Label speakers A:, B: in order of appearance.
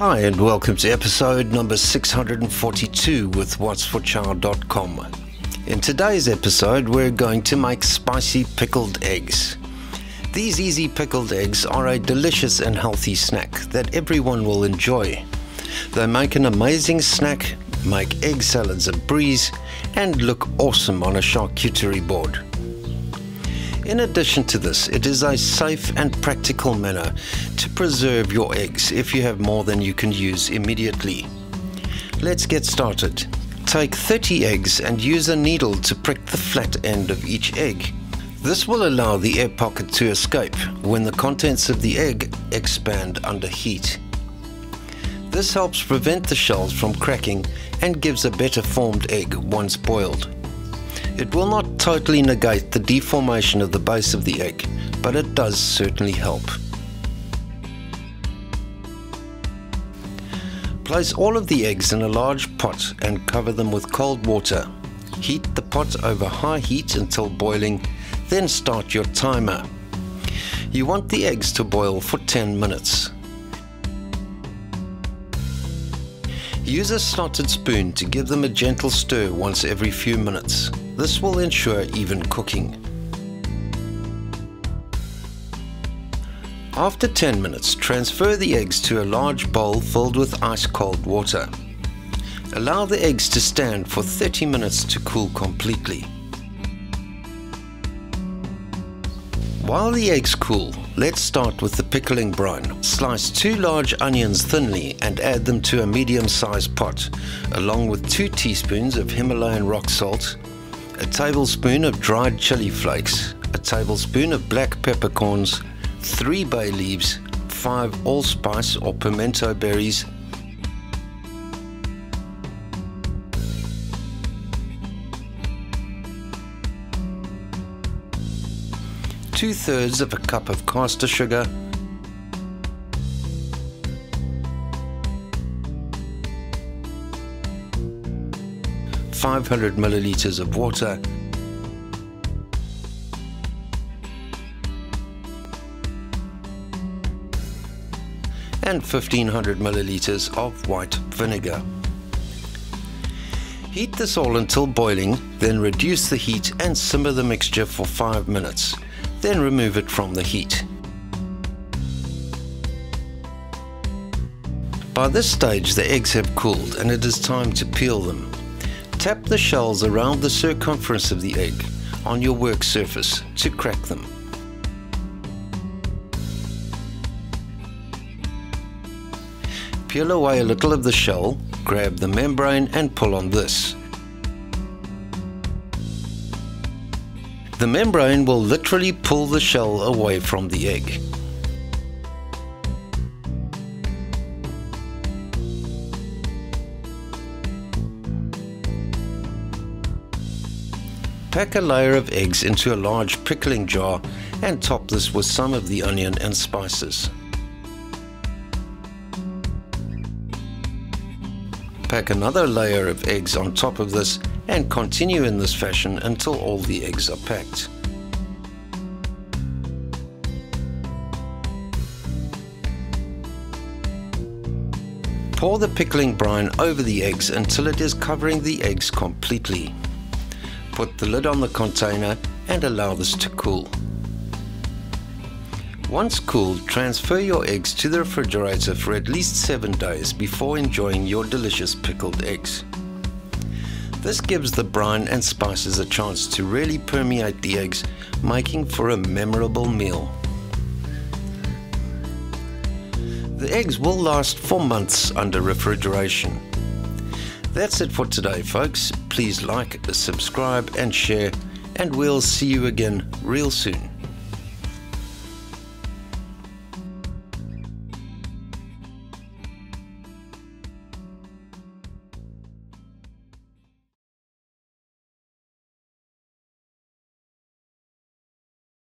A: Hi and welcome to episode number 642 with whatsforchow.com. In today's episode we're going to make spicy pickled eggs. These easy pickled eggs are a delicious and healthy snack that everyone will enjoy. They make an amazing snack, make egg salads a breeze, and look awesome on a charcuterie board. In addition to this, it is a safe and practical manner to preserve your eggs if you have more than you can use immediately. Let's get started. Take 30 eggs and use a needle to prick the flat end of each egg. This will allow the air pocket to escape when the contents of the egg expand under heat. This helps prevent the shells from cracking and gives a better formed egg once boiled. It will not totally negate the deformation of the base of the egg, but it does certainly help. Place all of the eggs in a large pot and cover them with cold water. Heat the pot over high heat until boiling, then start your timer. You want the eggs to boil for 10 minutes. Use a slotted spoon to give them a gentle stir once every few minutes. This will ensure even cooking. After 10 minutes, transfer the eggs to a large bowl filled with ice cold water. Allow the eggs to stand for 30 minutes to cool completely. While the eggs cool, let's start with the pickling brine. Slice 2 large onions thinly and add them to a medium-sized pot, along with 2 teaspoons of Himalayan rock salt, a tablespoon of dried chili flakes, a tablespoon of black peppercorns, 3 bay leaves, 5 allspice or pimento berries, two-thirds of a cup of caster sugar, (500 milliliters of water), and 1500 milliliters of white vinegar. Heat this all until boiling, then reduce the heat and simmer the mixture for 5 minutes. Then remove it from the heat. By this stage the eggs have cooled and it is time to peel them. Tap the shells around the circumference of the egg on your work surface to crack them. Peel away a little of the shell, grab the membrane and pull on this. The membrane will literally pull the shell away from the egg. Pack a layer of eggs into a large pickling jar and top this with some of the onion and spices. Pack another layer of eggs on top of this and continue in this fashion until all the eggs are packed. Pour the pickling brine over the eggs until it is covering the eggs completely. Put the lid on the container and allow this to cool. Once cooled, transfer your eggs to the refrigerator for at least 7 days before enjoying your delicious pickled eggs. This gives the brine and spices a chance to really permeate the eggs, making for a memorable meal. The eggs will last for months under refrigeration. That's it for today, folks. Please like, subscribe and share, and we'll see you again real soon.